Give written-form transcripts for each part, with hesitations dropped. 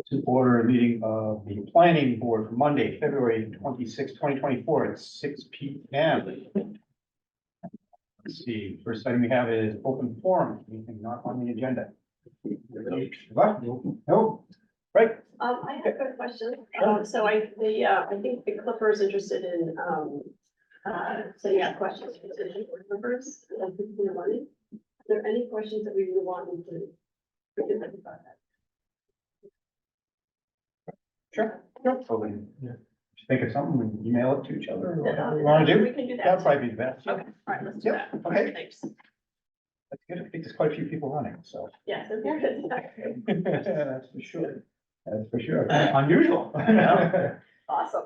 To order a meeting of the planning board for Monday, February 26, 2024 at 6 p.m. Let's see, first item we have is open forum, anything not on the agenda? What? No, right? I have a question. So I think the Clipper is interested in, setting out questions for decision board members and people who are running. Are there any questions that we would want them to? We can think about that. Sure. So we just think of something and email it to each other or whatever we We want to do. can do that. That'd probably be the best. Okay, all right, let's do Yep, that. okay. Thanks. That's good. I think there's quite a few people running, so. Yes, that's good. That's for sure. That's for sure. Unusual. Awesome.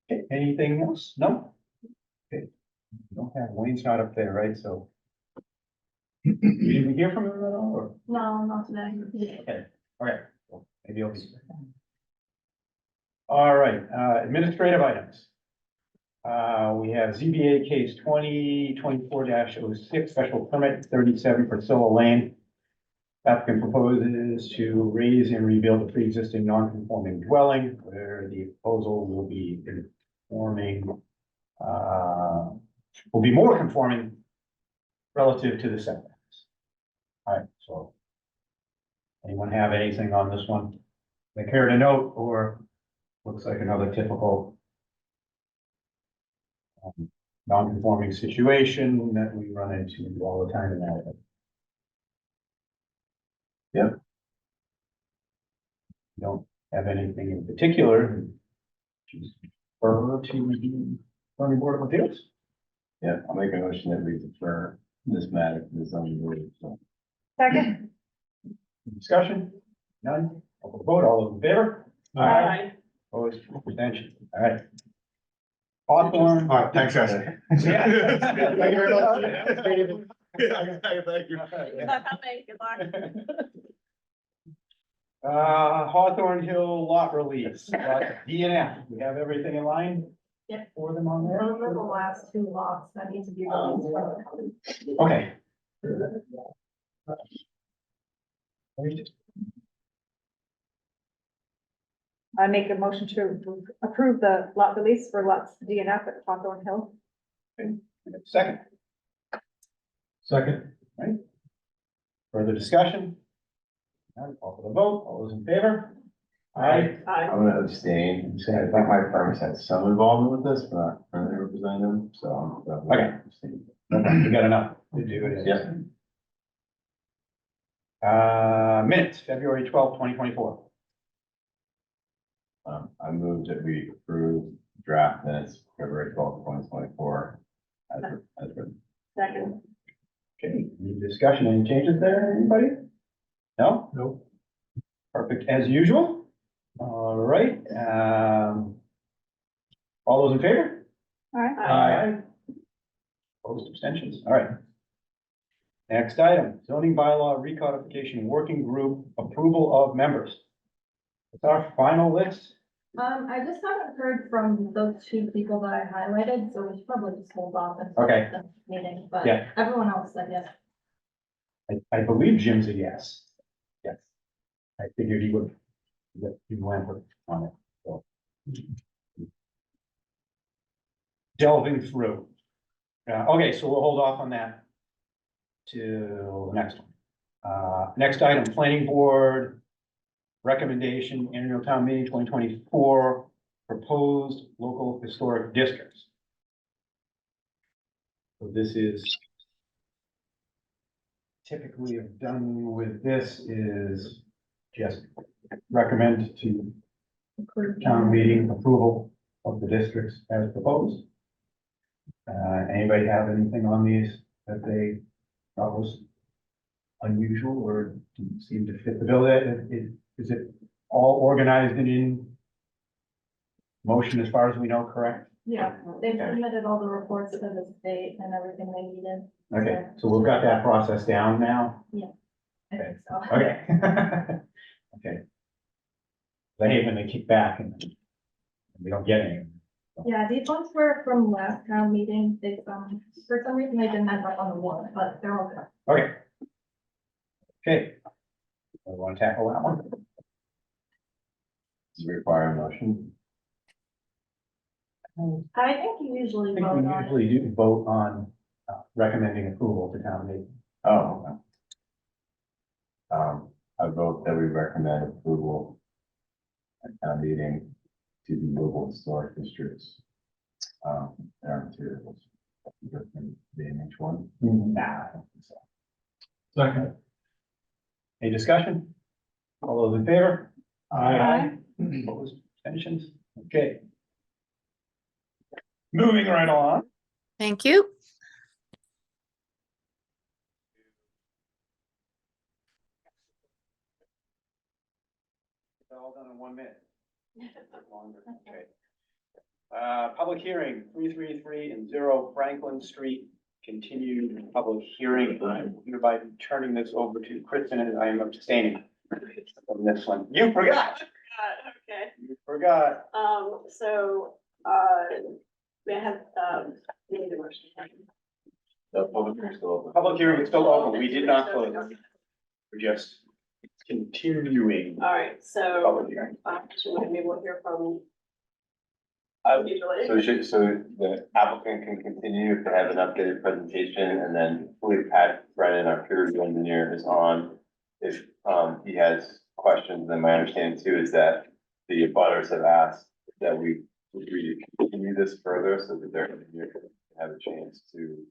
Okay, anything else? No? Okay. We don't have, Wayne's not up there, right? So. Did we hear from him at all or? No, not today. Okay, all right. Well, maybe I'll be. All right, administrative items. We have ZBA case 2024-06, special permit 37 Priscilla Lane. Applicant proposes to raise and rebuild a pre-existing non-conforming dwelling where the proposal will be conforming, will be more conforming relative to the setbacks. All right, so anyone have anything on this one they care to note, or looks like another typical non-conforming situation that we run into all the time in that. Yep. Don't have anything in particular. Just refer to the zoning board of appeals. Yeah, I'll make a motion that we defer this matter to the zoning board. So. Second. Discussion? None? I'll vote. All those in favor? Aye. Opposed? Abstention? All right. Hawthorne. All right, thanks, guys. Yeah. Thank you very much. Thank you. Good luck, Mate. Good luck. Hawthorne Hill lot release, DNF. We have everything in line? Yep. For them on there? Those are the last two lots that need to be released from the county. Okay. I make a motion to approve the lot release for lots DNF at Hawthorne Hill. Second. Second. Right. Further discussion? None, call for the vote. All those in favor? Aye. Aye. I'm gonna abstain. I think my firm has had some involvement with this, but not currently representing them, so. Okay. We got enough to do it. Yeah. Minutes, February 12th, 2024. I moved that we approve draft minutes, February 12th, 2024. As written. Second. Okay, any discussion, any changes there, anybody? No? Nope. Perfect, as usual. All right, all those in favor? All right. Aye. Opposed, abstentions, all right. Next item, zoning bylaw recodification working group approval of members. It's our final list. I just haven't heard from those two people that I highlighted, so we should probably just hold off until Okay. the meeting, but Yeah. everyone else said yes. I believe Jim's a yes. Yes. I figured he would, that he went on it, so. Delving through. Okay, so we'll hold off on that till the next one. Next item, planning board recommendation, annual town meeting 2024, proposed local historic districts. So this is typically have done with this is just recommend to town meeting approval of the districts as proposed. Anybody have anything on these that they thought was unusual or didn't seem to fit the bill? Is it all organized and in motion as far as we know, correct? Yeah, they've submitted all the reports to the state and everything they needed. Okay, so we've got that process down now? I think so. Okay. Okay. I hate when they kick back and we don't get any. Yeah, these ones were from last town meeting. They, for some reason, they didn't end up on the warrant, but they're all good. Okay. Okay. We want to tackle that one? Does it require a motion? I think you I usually think vote we on usually it. do vote on recommending approval to town meeting. Oh, okay. I vote that we recommend approval at town meeting to the local historic districts. Our materials. Being each one. Nah, I don't think so. Second. Any discussion? All those in favor? Aye. Opposed, abstentions? Okay. Moving right along. Thank you. It's all done in 1 minute. Longer, okay. Public hearing, 333 Franklin Street, continued public hearing. I'm hereby turning this over to Kristen, and I am abstaining from this one. You forgot. Okay, You forgot. so, may I have, need a motion? The public hearing is still open. Public hearing is still open. We did not close. We're just continuing All right, so, public hearing. maybe we'll hear from. So the applicant can continue if they have an updated presentation, and then we Pat Brennan, our peer review engineer, is on. If he has questions, then my understanding too is that the abutters have asked that we agree to continue this further so that their engineer can have a chance to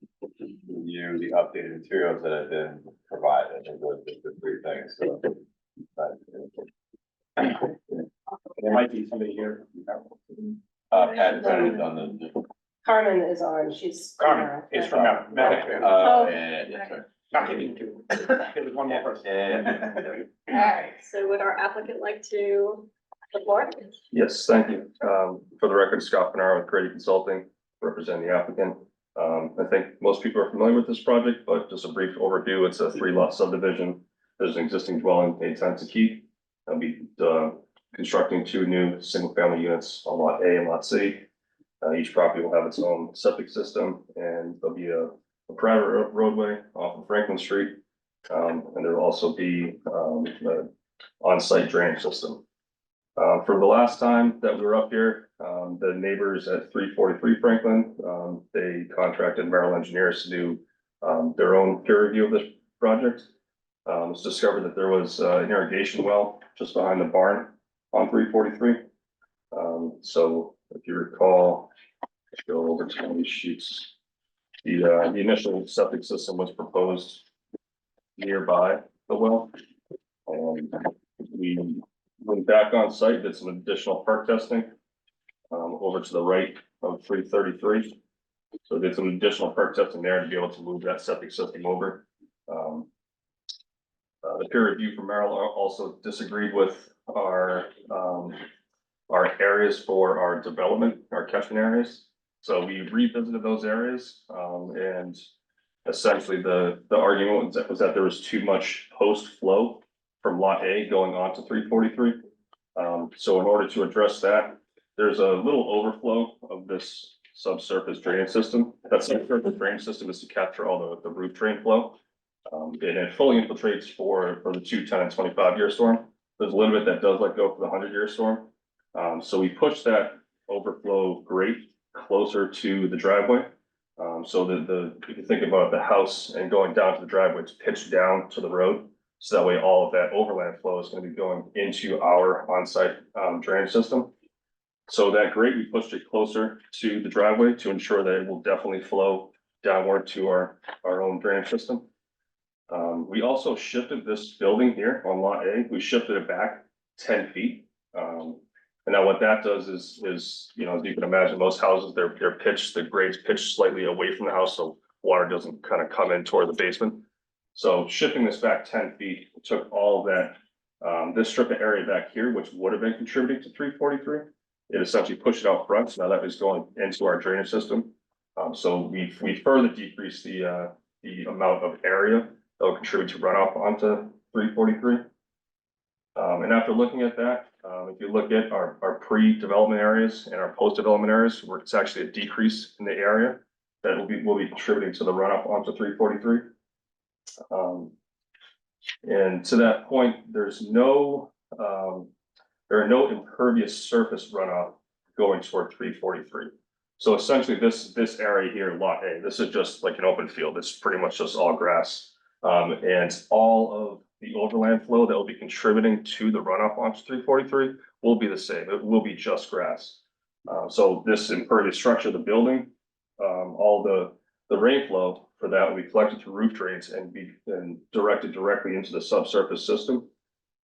review the updated materials that have been provided. And the three things, so. There might be somebody here. Pat Brennan is on the. Carmen is on, she's. Carmen is from Mount. Yeah, that's right. Not kidding, too. There was one more person. Yeah. All right, so would our applicant like to report? Yes, thank you. For the record, Scott Bernard with Grady Consulting, representing the applicant. I think most people are familiar with this project, but just a brief overview. It's a 3-lot subdivision. There's an existing dwelling they intend to keep. They'll be constructing 2 new single-family units on Lot A and Lot C. Each property will have its own septic system, and there'll be a private roadway off of Franklin Street. And there will also be an on-site drainage system. For the last time that we were up here, the neighbors at 343 Franklin, they contracted Merrill engineers to do their own peer review of this project. It's discovered that there was an irrigation well just behind the barn on 343. So if you recall, let's go over to one of these sheets. The initial septic system was proposed nearby the well. We went back on site, did some additional perk testing over to the right of 333. So did some additional perk testing there to be able to move that septic system over. The peer review from Merrill also disagreed with our areas for our development, our catchment areas. So we revisited those areas, and essentially the argument was that there was too much post flow from Lot A going on to 343. So in order to address that, there's a little overflow of this subsurface drainage system. That subsurface drainage system is to capture all the roof drain flow. And it fully infiltrates for the 2, 10, and 25-year storm. There's a little bit that does let go for the 100-year storm. So we pushed that overflow grate closer to the driveway. So if you think about the house and going down to the driveway, it's pitched down to the road. So that way all of that overland flow is going to be going into our on-site drainage system. So that grate, we pushed it closer to the driveway to ensure that it will definitely flow downward to our own drainage system. We also shifted this building here on Lot A, we shifted it back 10 feet. And now what that does is, you know, as you can imagine, most houses, they're pitched, the grade's pitched slightly away from the house, so water doesn't kind of come in toward the basement. So shifting this back 10 feet, took all of that, this strip of area back here, which would have been contributing to 343. It essentially pushed it out front, so now that is going into our drainage system. So we further decreased the amount of area that will contribute to runoff onto 343. And after looking at that, if you look at our pre-development areas and our post-development areas, where it's actually a decrease in the area that will be contributing to the runoff onto 343. And to that point, there's no, there are no impervious surface runoff going toward 343. So essentially this area here, lot A, this is just like an open field. It's pretty much just all grass. And all of the overland flow that will be contributing to the runoff onto 343 will be the same. It will be just grass. So this impervious structure of the building, all the rain flow for that will be collected through roof drains and be directed directly into the subsurface system.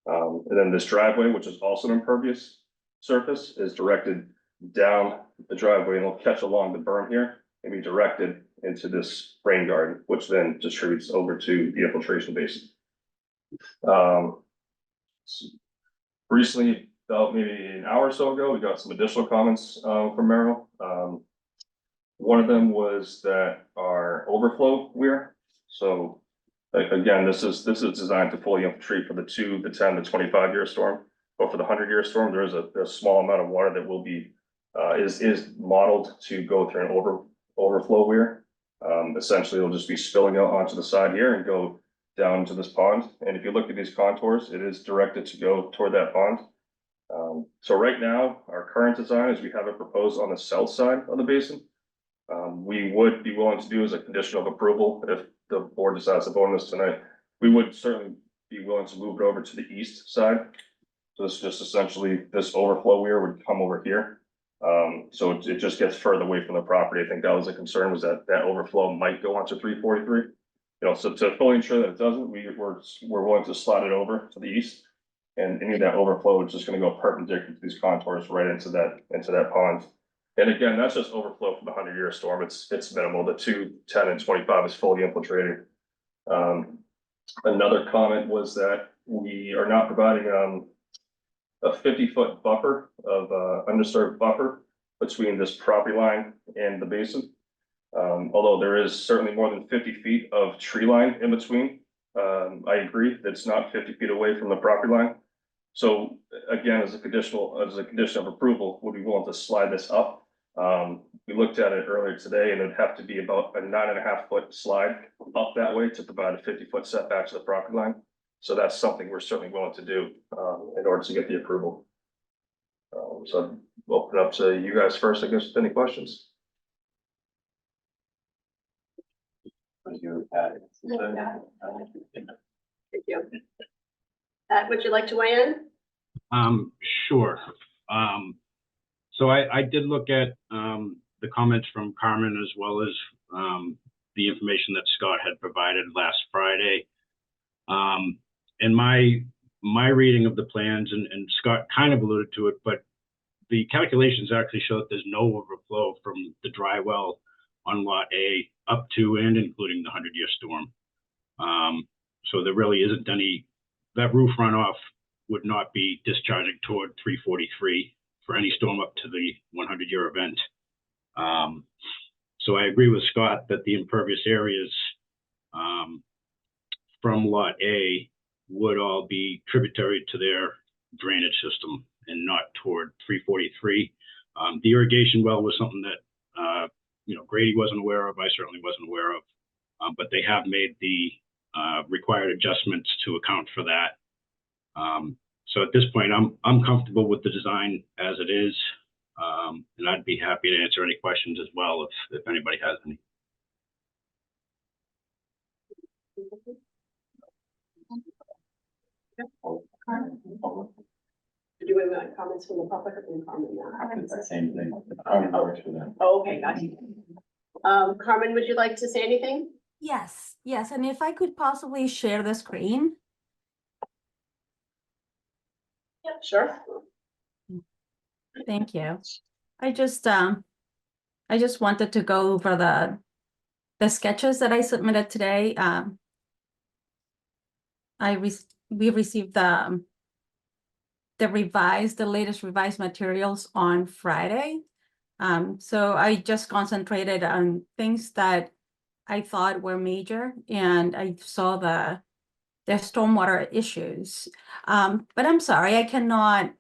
And then this driveway, which is also an impervious surface, is directed down the driveway and will catch along the berm here and be directed into this rain garden, which then distributes over to the infiltration basin. Recently, about maybe an hour or so ago, we got some additional comments from Merrill. One of them was that our overflow weir. So again, this is designed to fully infiltrate for the 2, the 10, the 25-year storm. But for the 100-year storm, there is a small amount of water that will be is modeled to go through an overflow weir. Essentially, it'll just be spilling out onto the side here and go down into this pond. And if you look at these contours, it is directed to go toward that pond. So right now, our current design is we have it proposed on the south side of the basin. We would be willing to do as a condition of approval, if the board decides to vote on this tonight, we would certainly be willing to move it over to the east side. So it's just essentially this overflow weir would come over here. So it just gets further away from the property. I think that was a concern, was that overflow might go onto 343. You know, so to fully ensure that it doesn't, we're willing to slide it over to the east. And any of that overflow is just gonna go perpendicular to these contours right into that pond. And again, that's just overflow from the 100-year storm. It's minimal. The 2, 10, and 25 is fully infiltrated. Another comment was that we are not providing a 50-foot buffer of undisturbed buffer between this property line and the basin. Although there is certainly more than 50 feet of tree line in between. I agree, that's not 50 feet away from the property line. So again, as a condition of approval, would be willing to slide this up. We looked at it earlier today and it'd have to be about a 9.5-foot slide up that way to provide a 50-foot setback to the property line. So that's something we're certainly willing to do in order to get the approval. So I'll open it up to you guys first, I guess, with any questions. Thank you, Pat. Thank you. Pat, would you like to weigh in? Sure. So I did look at the comments from Carmen as well as the information that Scott had provided last Friday. And my reading of the plans, and Scott kind of alluded to it, but the calculations actually show that there's no overflow from the dry well on lot A up to and including the 100-year storm. So there really isn't any, that roof runoff would not be discharging toward 343 for any storm up to the 100-year event. So I agree with Scott that the impervious areas from lot A would all be tributary to their drainage system and not toward 343. The irrigation well was something that Grady wasn't aware of. I certainly wasn't aware of, but they have made the required adjustments to account for that. So at this point, I'm comfortable with the design as it is, and I'd be happy to answer any questions as well if anybody has any. Do we want comments from the public or from Carmen now? It's the same thing. Works for them. Oh, okay, got you. Carmen, would you like to say anything? Yes, and if I could possibly share the screen. Yeah, sure. Thank you. I just wanted to go over the sketches that I submitted today. We received the latest revised materials on Friday. So I just concentrated on things that I thought were major, and I saw the stormwater issues. But I'm sorry, I cannot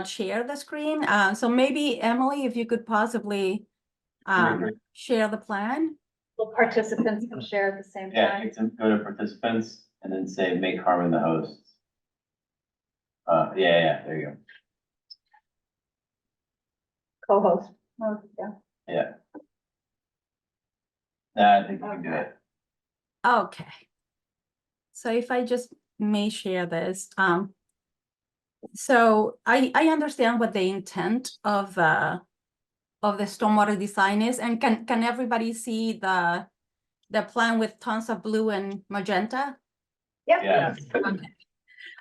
share the screen. So maybe Emily, if you could possibly share the plan. Will participants can share at the same Yeah, time? you can go to participants And then say, make Carmen the host. There you Co-host. Oh, yeah. go. Yeah. Nah, I think you can do it. Okay. So if I just may share this, so I understand what the intent of the stormwater design is, and can everybody see the plan with tons of blue and magenta? Yeah.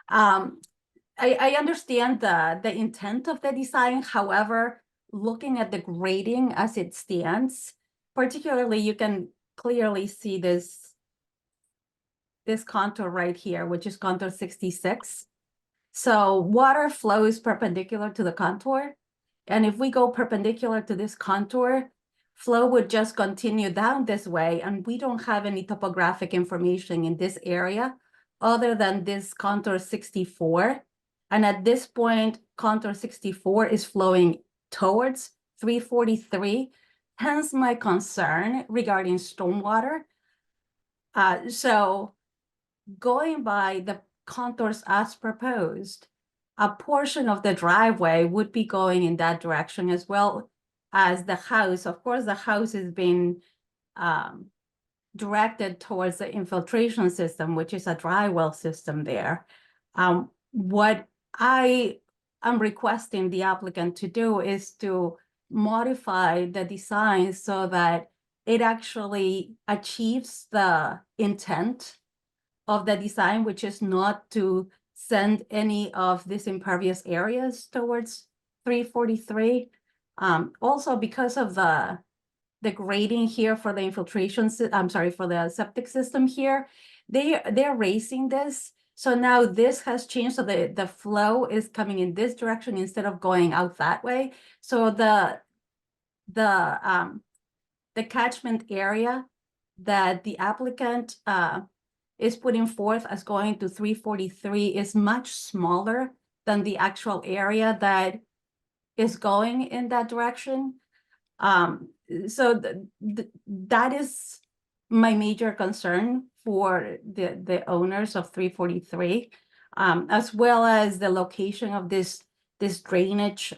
I understand the intent of the design. However, looking at the grading as it stands, particularly you can clearly see this contour right here, which is contour 66. So water flows perpendicular to the contour. And if we go perpendicular to this contour, flow would just continue down this way, and we don't have any topographic information in this area other than this contour 64. And at this point, contour 64 is flowing towards 343, hence my concern regarding stormwater. So going by the contours as proposed, a portion of the driveway would be going in that direction as well as the house. Of course, the house is being directed towards the infiltration system, which is a dry well system there. What I am requesting the applicant to do is to modify the design so that it actually achieves the intent of the design, which is not to send any of these impervious areas towards 343. Also, because of the grading here for the infiltration, for the septic system here, they're raising this. So now this has changed, so the flow is coming in this direction instead of going out that way. So the catchment area that the applicant is putting forth as going to 343 is much smaller than the actual area that is going in that direction. So that is my major concern for the owners of 343, as well as the location of this drainage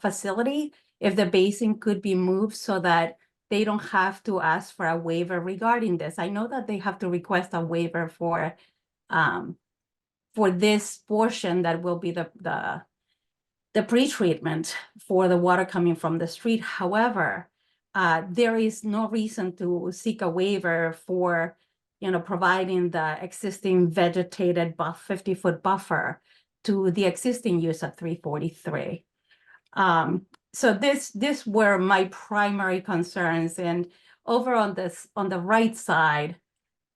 facility. If the basin could be moved so that they don't have to ask for a waiver regarding this. I know that they have to request a waiver for this portion that will be the pre-treatment for the water coming from the street. However, there is no reason to seek a waiver for, providing the existing vegetated 50-foot buffer to the existing use of 343. So this were my primary concerns, and over on the right side,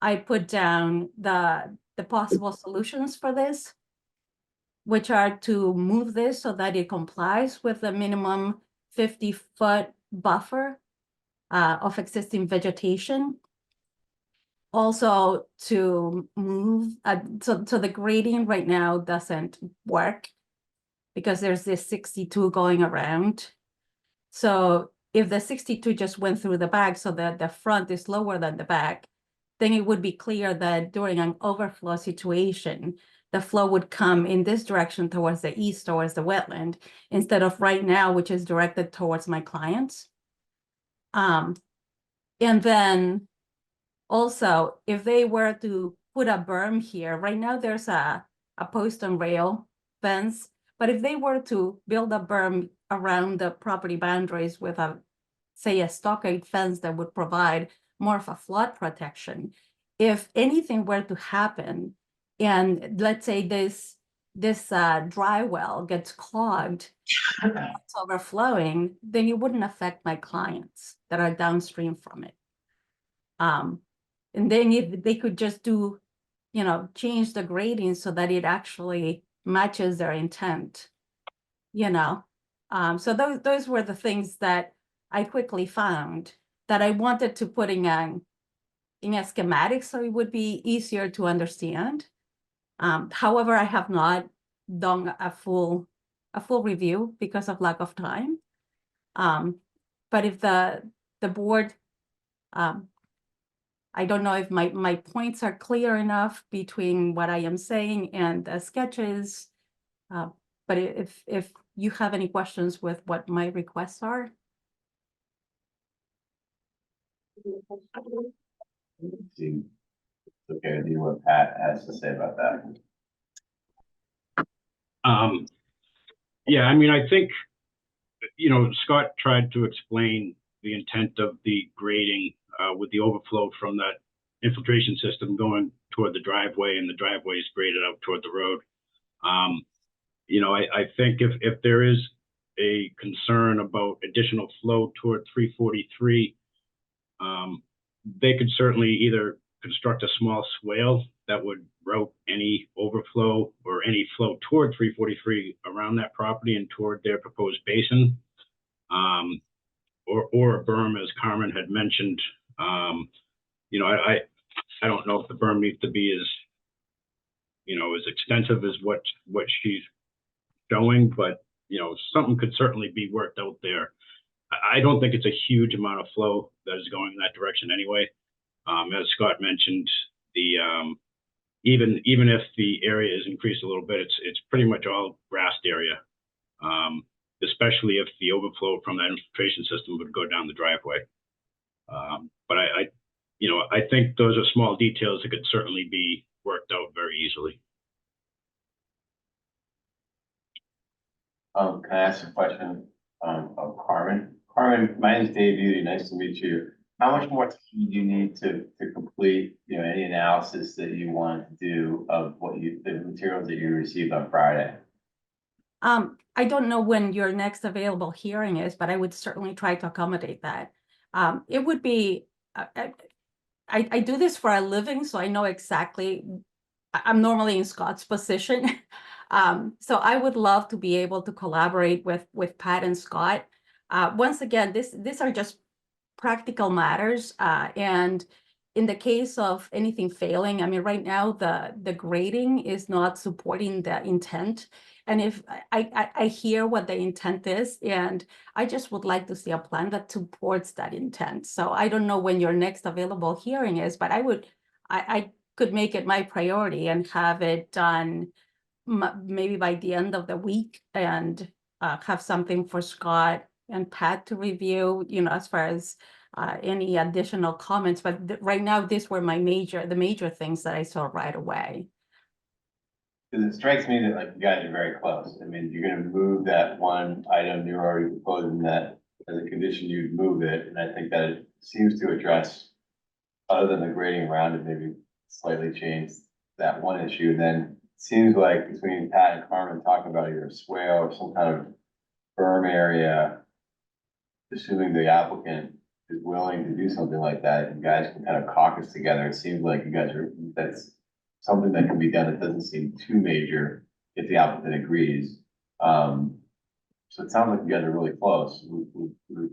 I put down the possible solutions for this, which are to move this so that it complies with the minimum 50-foot buffer of existing vegetation. Also to move, so the grading right now doesn't work because there's this 62 going around. So if the 62 just went through the back so that the front is lower than the back, then it would be clear that during an overflow situation, the flow would come in this direction towards the east, towards the wetland, instead of right now, which is directed towards my clients. And then also, if they were to put a berm here, right now there's a post and rail fence, but if they were to build a berm around the property boundaries with say a stockade fence that would provide more of a flood protection, if anything were to happen, and let's say this dry well gets clogged, it's overflowing, then it wouldn't affect my clients that are downstream from it. And then if they could just do, change the grading so that it actually matches their intent, So those were the things that I quickly found that I wanted to put in a schematic so it would be easier to understand. However, I have not done a full review because of lack of time. But if the board I don't know if my points are clear enough between what I am saying and the sketches. But if you have any questions with what my requests are. See, it's okay with you what Pat has to say about that. Yeah, I mean, I think, you know, Scott tried to explain the intent of the grading with the overflow from that infiltration system going toward the driveway, and the driveway is graded out toward the road. You know, I think if there is a concern about additional flow toward 343, they could certainly either construct a small swale that would route any overflow or any flow toward 343 around that property and toward their proposed basin, or a berm, as Carmen had mentioned. You know, I don't know if the berm needs to be as, you know, as extensive as what she's showing, but you know, something could certainly be worked out there. I don't think it's a huge amount of flow that is going in that direction anyway. As Scott mentioned, the even if the area is increased a little bit, it's pretty much all grassed area. Especially if the overflow from that infiltration system would go down the driveway. But you know, I think those are small details that could certainly be worked out very easily. Can I ask a question of Carmen? Carmen, my name is Dave Beauty. Nice to meet you. How much more time do you need to complete, you know, any analysis that you want to do of the materials that you received on Friday? I don't know when your next available hearing is, but I would certainly try to accommodate that. It would be, I do this for a living, so I know exactly, I'm normally in Scott's position. So I would love to be able to collaborate with Pat and Scott. Once again, these are just practical matters. And in the case of anything failing, I mean, right now, the grading is not supporting the intent. And if I hear what the intent is, and I just would like to see a plan that supports that intent. So I don't know when your next available hearing is, but I could make it my priority and have it done maybe by the end of the week, and have something for Scott and Pat to review, you know, as far as any additional comments. But right now, these were the major things that I saw right away. Because it strikes me that like you guys are very close. I mean, you're gonna move that one item you're already proposing that as a condition you'd move it, and I think that it seems to address, other than the grading around it, maybe slightly change that one issue. And then it seems like between Pat and Carmen talking about either a swale or some kind of berm area, assuming the applicant is willing to do something like that, you guys can kind of caucus together. It seems like you guys that's something that can be done. It doesn't seem too major if the applicant agrees. So it sounds like you guys are really close. Would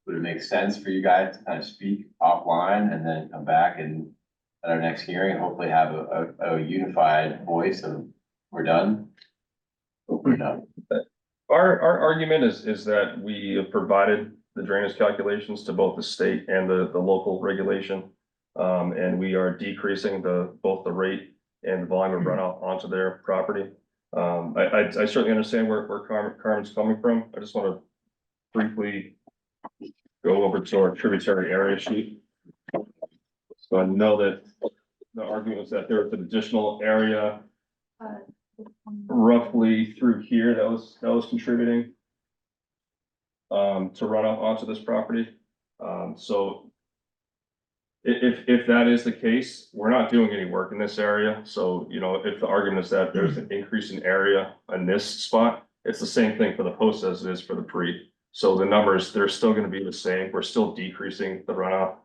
it make sense for you guys to kind of speak offline and then come back and at our next hearing, hopefully have a unified voice of we're done? We're done. Our argument is that we have provided the drainage calculations to both the state and the local regulation. And we are decreasing both the rate and the volume of runoff onto their property. I certainly understand where Carmen's coming from. I just want to briefly go over to our tributary area sheet. So I know that the argument was that there was an additional area roughly through here that was contributing to runoff onto this property. So if that is the case, we're not doing any work in this area. So, you know, if the argument is that there's an increase in area in this spot, it's the same thing for the post as it is for the pre. So the numbers, they're still going to be the same. We're still decreasing the runoff.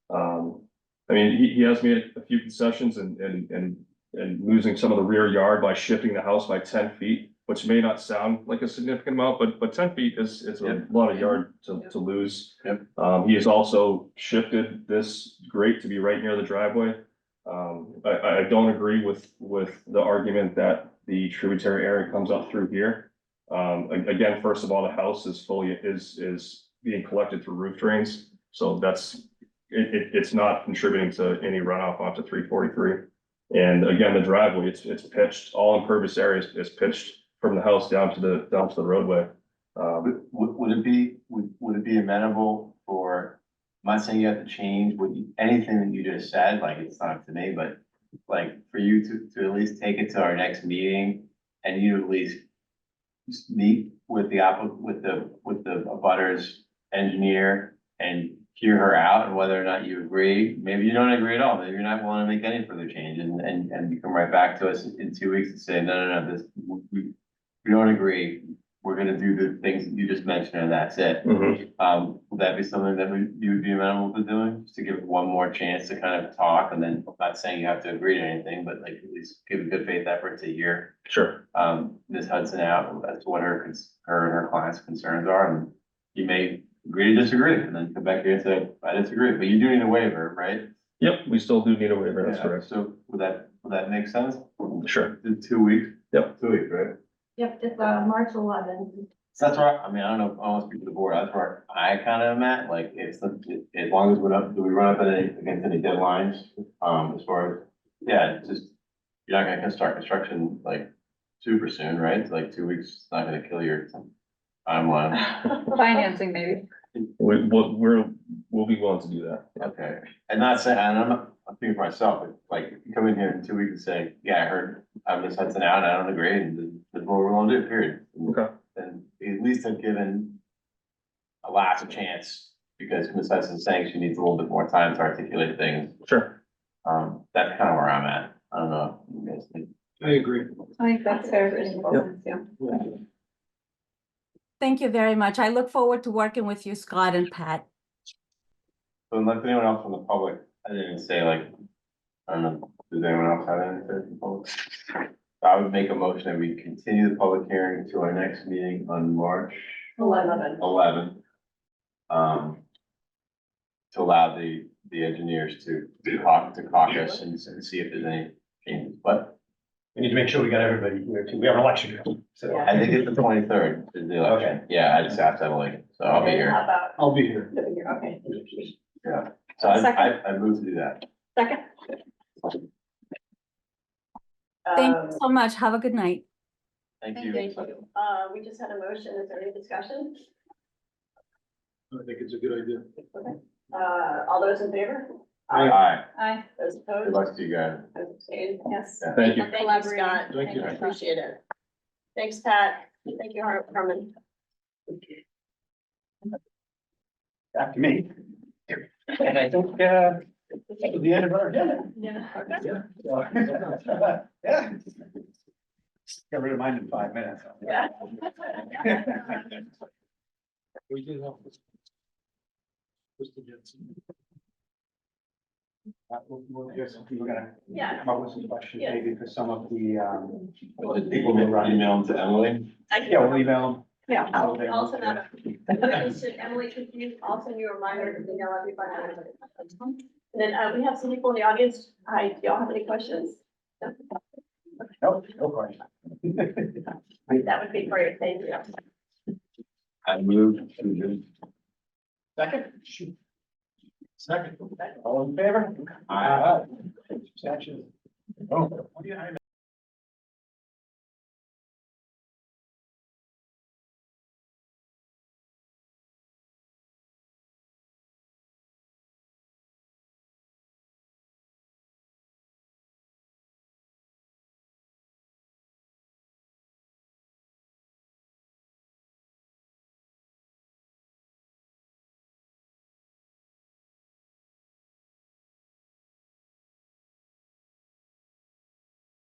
I mean, he has made a few concessions and losing some of the rear yard by shifting the house by 10 feet, which may not sound like a significant amount, but 10 feet is a lot of yard to lose. Yep. He has also shifted this grate to be right near the driveway. I don't agree with the argument that the tributary area comes up through here. Again, first of all, the house is being collected through roof drains. So that's it's not contributing to any runoff onto 343. And again, the driveway, it's pitched, all impervious areas is pitched from the house down to the roadway. Would it be amenable for, I'm not saying you have to change anything that you just said, like it's not up to me, but like for you to at least take it to our next meeting and you at least meet with the abutters engineer and hear her out and whether or not you agree. Maybe you don't agree at all, maybe you're not willing to make any further change and you come right back to us in 2 weeks and say, no, we don't agree. We're gonna do the things that you just mentioned and that's it. Mhm. Would that be something that you would be amenable to doing? Just to give it one more chance to kind of talk and then, I'm not saying you have to agree to anything, but like at least give a good faith effort to hear Sure. Ms. Hudson out as to what her and her client's concerns are, and you may agree to disagree, and then come back here and say, I disagree, but you do need a waiver, right? Yep, we still do need a waiver, that's Yeah, correct. so would that make sense? Sure. 2 weeks? Yep. 2 weeks, right? Yep, it's March 11th. So that's where, I mean, I don't know, I want to speak to the board, that's where I kind of am at, like, as long as we're not, do we run up against any deadlines, as far as, yeah, it's just, you're not gonna start construction like super soon, right? It's like 2 weeks, it's not gonna kill your timeline. Financing maybe. We'll be willing to do that. Okay, and not saying, and I'm thinking for myself, but like, if you come in here in 2 weeks and say, yeah, I heard, Ms. Hudson out, and I don't agree, and this is what we're gonna do, period. Okay. Then at least have given a last chance, because Ms. Hudson's saying she needs a little bit more time to articulate things. Sure. That's kind of where I'm at. I don't know. If you guys think. I agree. I think that's fair. Yeah. Thank you very much. I look forward to working with you, Scott and Pat. So unless anyone else from the public, I didn't say like, I don't know, does anyone else have anything from the public? I would make a motion that we continue the public hearing to our next meeting on March 11th. To allow the engineers to caucus and see if there's any changes, but We need to make sure we got everybody here too. We have an election. So I think it's the 23rd is the election. Okay. Yeah, I just have to have like, so I'll be And here. how about, I'll be here. okay. Yeah, so I moved to do that. Second. Thank you so much. Have a good night. Thank Thank you. you. We just had a motion. Is there any discussion? I think it's a good idea. Okay. All those in favor? All right, Aye. Those good opposed? luck to you guys. Those abstained? Yes. Yeah. Thank you. Thank you, Scott. Thank you. Appreciate it. Thanks, Pat. Thank you, Harmon. Back to me. And I think, that was the end of our agenda. Yeah. Yeah. Got rid of mine in 5 minutes. Yeah. We did have this. Mr. Jensen. We're gonna Yeah. come up with some questions Yeah. maybe for some of the, People will email them to Emily. yeah, we'll email them. Yeah. I'll send out Emily, could you also send you a reminder to email everybody? And then, we have some people in the audience. Hi, do y'all have any questions? No question. That would be great. Thank you. I moved to the. Second. Second. All in favor? Aye. Abstentions? Oh, what do you?